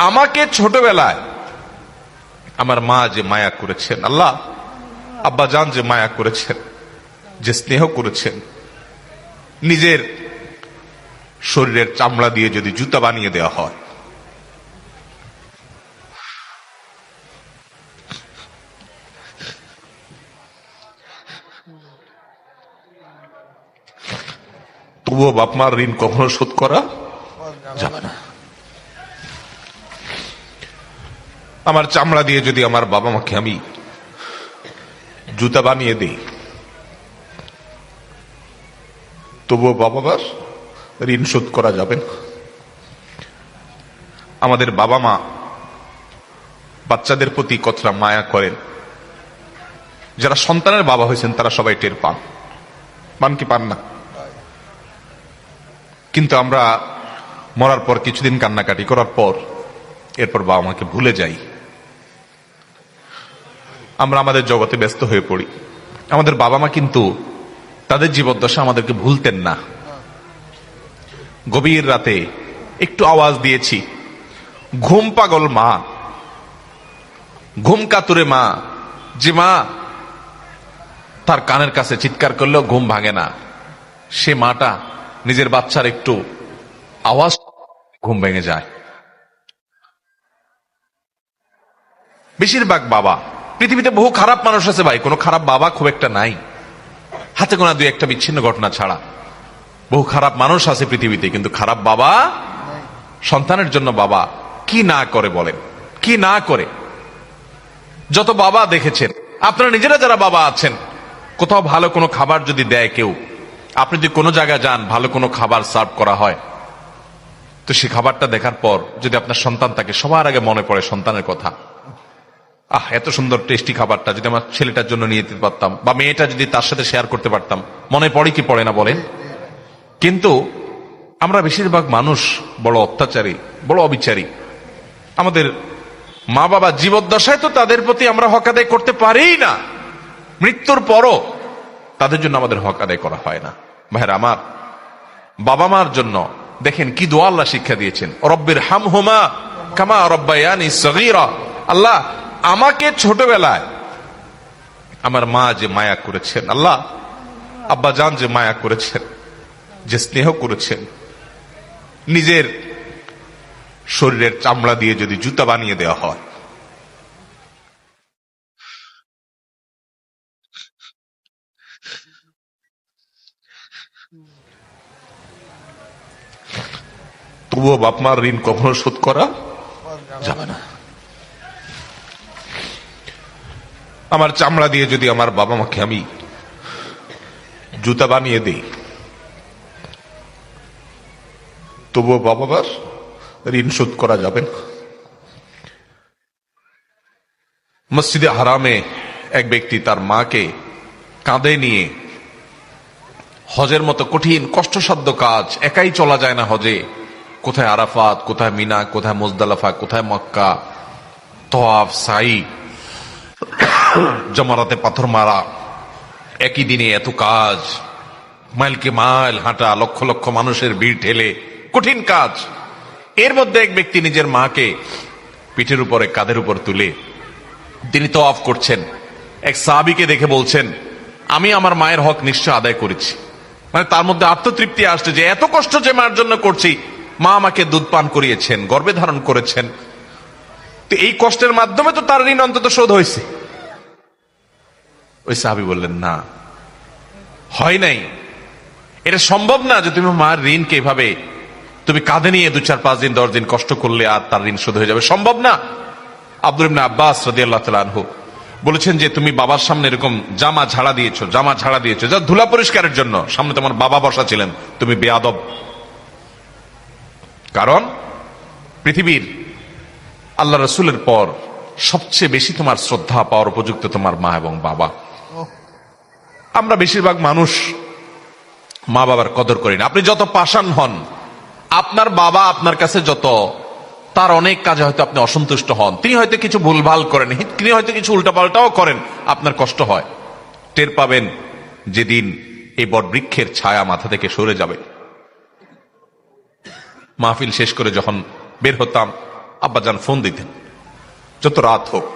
আমাকে ছোটবেলায় আমার মা যে মায়া করেছেন, আল্লাহ আব্বা জান যে মায়া করেছেন, যে স্নেহ করেছেন, নিজের শরীরের চামড়া দিয়ে যদি জুতা বানিয়ে দেওয়া হয়, তবুও বাপ মার ঋণ কখনো শোধ করা যাবে না। আমার চামড়া দিয়ে যদি আমার বাবা মাকে আমি জুতা বানিয়ে দেই, তবুও বাবা মার ঋণ শোধ করা যাবে না। আমাদের বাবা মা বাচ্চাদের প্রতি কতটা মায়া করেন, যারা সন্তানের বাবা হয়েছেন তারা সবাই টের পান কি পান না? কিন্তু আমরা মরার পর কিছুদিন কান্নাকাটি করার পর এরপর বাবা মাকে ভুলে যাই। আমরা আমাদের জগতে ব্যস্ত হয়ে পড়ি। আমাদের বাবা মা কিন্তু তাদের জীবদ্দশা আমাদেরকে ভুলতেন না। গভীর রাতে একটু আওয়াজ দিয়েছি, ঘুম পাগল মা, ঘুম কাতুরে মা, যে মা তার কানের কাছে চিৎকার করলেও ঘুম ভাঙে না, সে মাটা নিজের বাচ্চার একটু আওয়াজ ঘুম ভেঙে যায়। বেশিরভাগ বাবা, পৃথিবীতে বহু খারাপ মানুষ আছে ভাই, কোনো খারাপ বাবা খুব একটা নাই, হাতে গোনা দুই একটা বিচ্ছিন্ন ঘটনা ছাড়া। বহু খারাপ মানুষ আছে পৃথিবীতে, কিন্তু খারাপ বাবা, সন্তানের জন্য বাবা কি না করে বলেন, কি না করে। যত বাবা দেখেছেন, আপনারা নিজেরা যারা বাবা আছেন, কোথাও ভালো কোনো খাবার যদি দেয় কেউ, আপনি যদি কোনো জায়গায় যান, ভালো কোনো খাবার সার্ভ করা হয়, তো সেই খাবারটা দেখার পর যদি আপনার সন্তান থাকে, সবার আগে মনে পড়ে সন্তানের কথা। এত সুন্দর টেস্টি খাবারটা যদি আমার ছেলেটার জন্য নিয়ে যেতে পারতাম, বা মেয়েটা যদি তার সাথে শেয়ার করতে পারতাম, মনে পড়ে কি পড়ে না বলেন? কিন্তু আমরা বেশিরভাগ মানুষ বড় অত্যাচারী, বড় অবিচারী। আমাদের মা বাবা জীবদ্দশায় তো তাদের প্রতি আমরা হক আদায় করতে পারিই না, মৃত্যুর পরও তাদের জন্য আমাদের হক আদায় করা হয় না। ভাইরা আমার, বাবা মার জন্য দেখেন কি দোয়া আল্লাহ শিক্ষা দিয়েছেন, রব্বির হামহুমা কামা রব্বায়ানি সগীরা। আল্লাহ আমাকে ছোটবেলায় আমার মা যে মায়া করেছেন, আল্লাহ আব্বা জান যে মায়া করেছেন, যে স্নেহ করেছেন, নিজের শরীরের চামড়া দিয়ে যদি জুতা বানিয়ে দেওয়া হয়, তবুও বাপ মার ঋণ কখনো শোধ করা যাবে না। আমার চামড়া দিয়ে যদি আমার বাবা মাকে আমি জুতা বানিয়ে দেই, তবুও বাবা মার ঋণ শোধ করা যাবে না। মসজিদে হারামে এক ব্যক্তি তার মাকে কাঁধে নিয়ে হজের মতো কঠিন কষ্টসাধ্য কাজ, একাই চলা যায় না হজে, কোথায় আরাফাত, কোথায় মিনা, কোথায় মুজদালিফা, কোথায় মক্কা, তওয়াফ, সাই, জমারাতে পাথর মারা, একই দিনে এত কাজ, মাইলকে মাইল হাঁটা, লক্ষ লক্ষ মানুষের ভিড় ঠেলে, কঠিন কাজ। এর মধ্যে এক ব্যক্তি নিজের মাকে পিঠের উপরে, কাঁধের উপর তুলে তিনি তওয়াফ করছেন। এক সাহাবীকে দেখে বলছেন, আমি আমার মায়ের হক নিশ্চয় আদায় করেছি। মানে তার মধ্যে আত্মতৃপ্তি আসছে যে এত কষ্ট যে মার জন্য করছি, মা আমাকে দুধ পান করিয়েছেন, গর্ভে ধারণ করেছেন, তো এই কষ্টের মাধ্যমে তো তার ঋণ অন্তত শোধ হয়েছে। ওই সাহাবী বললেন, না, হয় নাই, এটা সম্ভব না যে তুমি মার ঋণকে এভাবে তুমি কাঁধে নিয়ে 2-4-5 দিন 10 দিন কষ্ট করলে আর তার ঋণ শোধ হয়ে যাবে, সম্ভব না। আব্দুল্লাহ ইবনে আব্বাস রাদিয়াল্লাহু তাআলা আনহু বলেছেন যে তুমি বাবার সামনে এরকম জামা ঝাড়া দিয়েছো যা ধুলা পরিষ্কারের জন্য, সামনে তোমার বাবা বসা ছিলেন, তুমি বেয়াদব। কারণ পৃথিবীর আল্লাহ রাসূলের পর সবচেয়ে বেশি তোমার শ্রদ্ধা পাওয়ার উপযুক্ত তোমার মা এবং বাবা। আমরা বেশিরভাগ মানুষ মা বাবার কদর করি না। আপনি যত পাষাণ হন, আপনার বাবা আপনার কাছে যত, তার অনেক কাজে হয়তো আপনি অসন্তুষ্ট হন, তিনি হয়তো কিছু ভুলভাল করেন, তিনি হয়তো কিছু উল্টাপাল্টাও করেন, আপনার কষ্ট হয়। টের পাবেন যেদিন এই বটবৃক্ষের ছায়া মাথা থেকে সরে যাবে। মাহফিল শেষ করে যখন বের হতাম, আব্বাজান ফোন দিতেন, যত রাত হোক।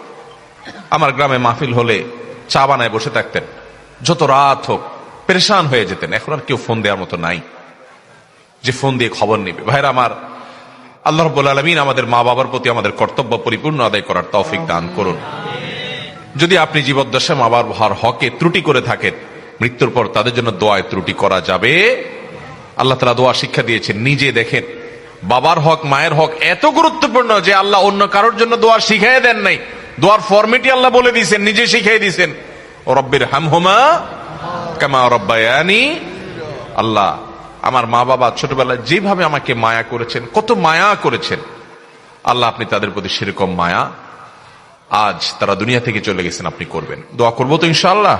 আমার গ্রামে মাহফিল হলে চা বানায় বসে থাকতেন, যত রাত হোক, পেরেশান হয়ে যেতেন। এখন আর কেউ ফোন দেওয়ার মতো নাই যে ফোন দিয়ে খবর নেবে। ভাইরা আমার, আল্লাহ রাব্বুল আলামিন আমাদের মা বাবার প্রতি আমাদের কর্তব্য পরিপূর্ণ আদায় করার তৌফিক দান করুন। যদি আপনি জীবদ্দশায় মা বাবার হকে ত্রুটি করে থাকেন, মৃত্যুর পর তাদের জন্য দোয়ায় ত্রুটি করা যাবে। আল্লাহ তাআলা দোয়া শিক্ষা দিয়েছেন। নিজে দেখেন, বাবার হক মায়ের হক এত গুরুত্বপূর্ণ যে আল্লাহ অন্য কারোর জন্য দোয়া শিখাই দেন নাই, দোয়ার ফরম্যাটই আল্লাহ বলে দিয়েছেন, নিজে শিখাই দিয়েছেন। রব্বির হামহুমা কামা রব্বায়ানি। আল্লাহ, আমার মা বাবা ছোটবেলায় যেভাবে আমাকে মায়া করেছেন, কত মায়া করেছেন, আল্লাহ আপনি তাদের প্রতি সেরকম মায়া আজ তারা দুনিয়া থেকে চলে গেছেন আপনি করবেন। দোয়া করবো তো ইনশাআল্লাহ,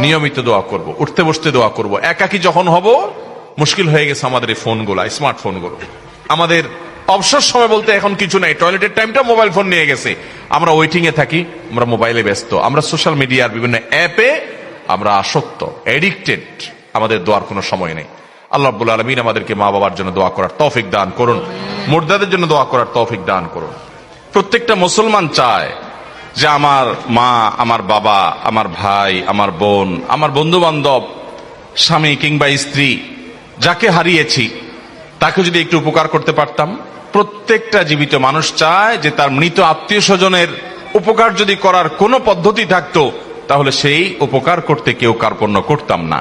নিয়মিত দোয়া করব, উঠতে বসতে দোয়া করব। একাকী যখন হব, মুশকিল হয়ে গেছে আমাদের এই ফোনগুলো, স্মার্টফোনগুলো। আমাদের অবসর সময় বলতে এখন কিছু নাই, টয়লেটের টাইমটা মোবাইল ফোন নিয়ে গেছে। আমরা ওয়েটিং এ থাকি, আমরা মোবাইলে ব্যস্ত, আমরা সোশ্যাল মিডিয়ার বিভিন্ন অ্যাপে আমরা আসক্ত, এডিক্টেড। আমাদের দোয়ার কোনো সময় নেই। আল্লাহ রাব্বুল আলামিন আমাদেরকে মা বাবার জন্য দোয়া করার তৌফিক দান করুন, মুর্দাদের জন্য দোয়া করার তৌফিক দান করুন। প্রত্যেকটা মুসলমান চায় যে আমার মা, আমার বাবা, আমার ভাই, আমার বোন, আমার বন্ধু বান্ধব, স্বামী কিংবা স্ত্রী, যাকে হারিয়েছি তাকে যদি একটু উপকার করতে পারতাম। প্রত্যেকটা জীবিত মানুষ চায় যে তার মৃত আত্মীয় স্বজনের উপকার যদি করার কোনো পদ্ধতি থাকতো, তাহলে সেই উপকার করতে কেউ কার্পণ্য করতাম না।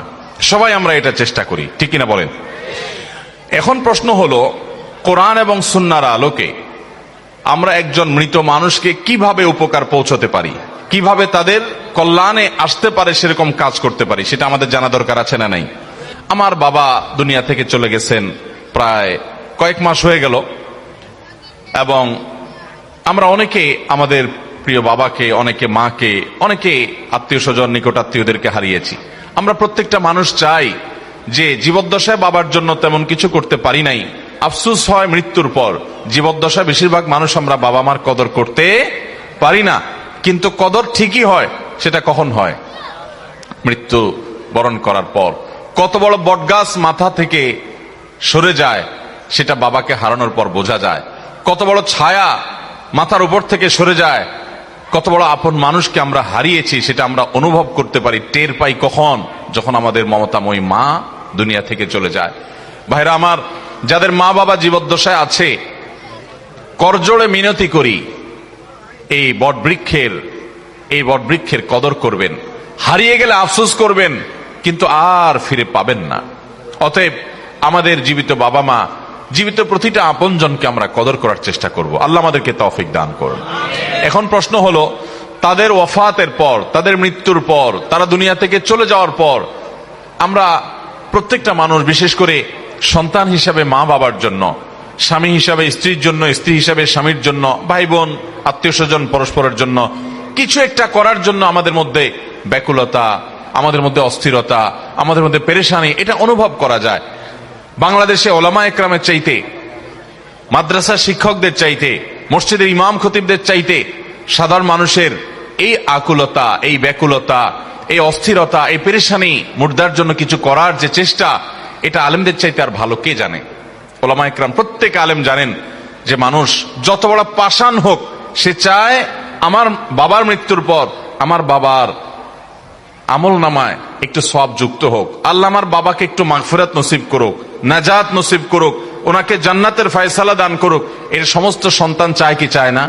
সবাই আমরা এটা চেষ্টা করি, ঠিক কিনা বলেন? এখন প্রশ্ন হলো, কোরআন এবং সুন্নাহর আলোকে আমরা একজন মৃত মানুষকে কিভাবে উপকার পৌঁছতে পারি, কিভাবে তাদের কল্যাণে আসতে পারে সেরকম কাজ করতে পারি, সেটা আমাদের জানা দরকার আছে না নাই? আমার বাবা দুনিয়া থেকে চলে গেছেন প্রায় কয়েক মাস হয়ে গেল, এবং আমরা অনেকে আমাদের প্রিয় বাবাকে, অনেকে মাকে, অনেকে আত্মীয় স্বজন, নিকট আত্মীয়দেরকে হারিয়েছি। আমরা প্রত্যেকটা মানুষ চাই যে জীবদ্দশায় বাবার জন্য তেমন কিছু করতে পারি নাই। আফসোস হয় মৃত্যুর পর, জীবদ্দশায় বেশিরভাগ মানুষ আমরা বাবা মার কদর করতে পারি না। কিন্তু কদর ঠিকই হয়, সেটা কখন হয়? মৃত্যু বরণ করার পর। কত বড় বটগাছ মাথা থেকে সরে যায় সেটা বাবাকে হারানোর পর বোঝা যায়। কত বড় ছায়া মাথার উপর থেকে সরে যায়, কত বড় আপন মানুষকে আমরা হারিয়েছি সেটা আমরা অনুভব করতে পারি, টের পাই কখন? যখন আমাদের মমতাময়ী মা দুনিয়া থেকে চলে যায়। ভাইরা আমার, যাদের মা বাবা জীবদ্দশায় আছে, করজোড়ে মিনতি করি, এই বটবৃক্ষের কদর করবেন। হারিয়ে গেলে আফসোস করবেন, কিন্তু আর ফিরে পাবেন না। অতএব আমাদের জীবিত বাবা মা, জীবিত প্রতিটা আপনজনকে আমরা কদর করার চেষ্টা করব। আল্লাহ আমাদেরকে তৌফিক দান করুন। এখন প্রশ্ন হলো, তাদের ওয়াফাতের পর, তাদের মৃত্যুর পর, তারা দুনিয়া থেকে চলে যাওয়ার পর আমরা প্রত্যেকটা মানুষ, বিশেষ করে সন্তান হিসাবে মা বাবার জন্য, স্বামী হিসাবে স্ত্রীর জন্য, স্ত্রী হিসাবে স্বামীর জন্য, ভাই বোন আত্মীয় স্বজন পরস্পরের জন্য কিছু একটা করার জন্য আমাদের মধ্যে ব্যাকুলতা, আমাদের মধ্যে অস্থিরতা, আমাদের মধ্যে পেরেশানি, এটা অনুভব করা যায়। বাংলাদেশে ওলামা একরামের চাইতে, মাদ্রাসা শিক্ষকদের চাইতে, মসজিদের ইমাম খতিবদের চাইতে সাধারণ মানুষের এই আকুলতা, এই ব্যাকুলতা, এই অস্থিরতা, এই পেরেশানি, মুর্দার জন্য কিছু করার যে চেষ্টা, এটা আলেমদের চাইতে আর ভালো কে জানে? ওলামা একরাম প্রত্যেক আলেম জানেন যে মানুষ যত বড় পাষাণ হোক, সে চায় আমার বাবার মৃত্যুর পর আমার বাবার আমল নামায় একটু সওয়াব যুক্ত হোক, আল্লাহ আমার বাবাকে একটু মাগফিরাত নসিব করুক, নাজাত নসিব করুক, ওনাকে জান্নাতের ফয়সালা দান করুক। এর সমস্ত সন্তান চায় কি চায় না?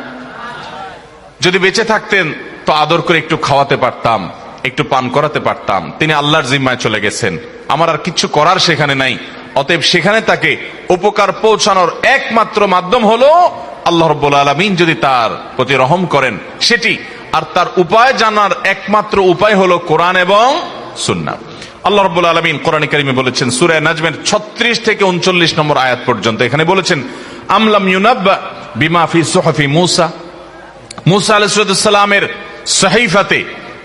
যদি বেঁচে থাকতেন তো আদর করে একটু খাওয়াতে পারতাম, একটু পান করাতে পারতাম। তিনি আল্লাহর জিম্মায় চলে গেছেন, আমার আর কিছু করার সেখানে নাই। অতএব সেখানে তাকে উপকার পৌঁছানোর একমাত্র মাধ্যম হলো আল্লাহ রাব্বুল আলামিন যদি তার প্রতি রহম করেন সেটি, আর তার উপায় জানার একমাত্র উপায় হলো কোরআন এবং সুন্নাহ। আল্লাহ রাব্বুল আলামিন কোরআনে কারিমে বলেছেন, সূরা নাজমের 36 থেকে 39 নম্বর আয়াত পর্যন্ত, এখানে বলেছেন, আমলাম ইউনাব্বা বিমা ফি সুহফি মূসা, মূসা আলাইহিস সালামের সহিফাতে,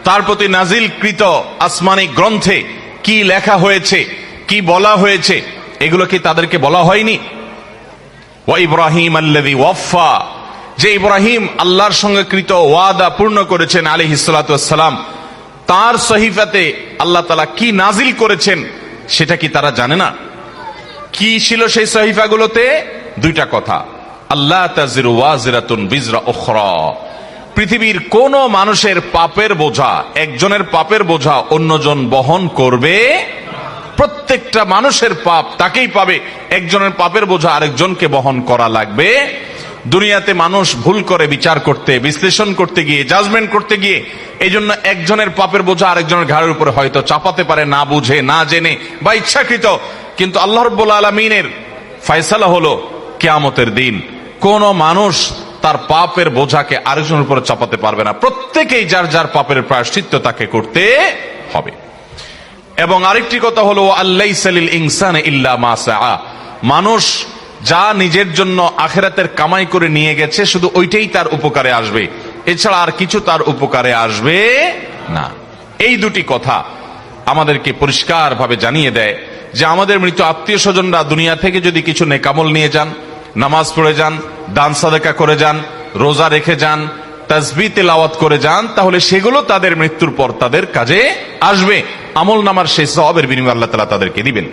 তার প্রতি নাজিলকৃত আসমানি গ্রন্থে কি লেখা হয়েছে, কি বলা হয়েছে, এগুলো কি তাদেরকে বলা হয়নি? ওয়া ইব্রাহিম আল্লাযী ওয়াফা, যে ইব্রাহিম আল্লাহর সঙ্গে কৃত ওয়াদা পূর্ণ করেছেন আলাইহিস সালাতু ওয়াস সালাম, তার সহিফাতে আল্লাহ তাআলা কি নাজিল করেছেন সেটা কি তারা জানে না? কি ছিল সেই সহিফাগুলোতে? দুইটা কথা, আল্লাহ তাজিরু ওয়াজিরাতুন বিজরা উখরা। পৃথিবীর কোন মানুষের পাপের বোঝা, একজনের পাপের বোঝা অন্যজন বহন করবে। প্রত্যেকটা মানুষের পাপ তাকেই পাবে, একজনের পাপের বোঝা আরেকজনকে বহন করা লাগবে। দুনিয়াতে মানুষ ভুল করে বিচার করতে, বিশ্লেষণ করতে গিয়ে, জাজমেন্ট করতে গিয়ে, এই জন্য একজনের পাপের বোঝা আরেকজনের ঘাড়ের উপরে হয়তো চাপাতে পারে, না বুঝে, না জেনে বা ইচ্ছাকৃত। কিন্তু আল্লাহ রাব্বুল আলামিনের ফয়সালা হলো কিয়ামতের দিন কোন মানুষ তার পাপের বোঝাকে আরেকজনের উপরে চাপাতে পারবে না। প্রত্যেকেই যার যার পাপের প্রায়শ্চিত্ত তাকে করতে হবে। এবং আরেকটি কথা হলো আল্লাইসা লিল ইনসানি ইল্লা মা সাআ। মানুষ যা নিজের জন্য আখিরাতের কামাই করে নিয়ে গেছে শুধু ওইটাই তার উপকারে আসবে, এছাড়া আর কিছু তার উপকারে আসবে না। এই দুটি কথা আমাদেরকে পরিষ্কার ভাবে জানিয়ে দেয় যে আমাদের মৃত আত্মীয় স্বজনরা দুনিয়া থেকে যদি কিছু নেকামল নিয়ে যান, নামাজ পড়ে যান, দান সাদাকা করে যান, রোজা রেখে যান, তাসবিহ তিলাওয়াত করে যান, তাহলে সেগুলো তাদের মৃত্যুর পর তাদের কাজে আসবে। আমল নামার সেই সওয়াবের বিনিময়ে আল্লাহ তাআলা তাদেরকে দিবেন।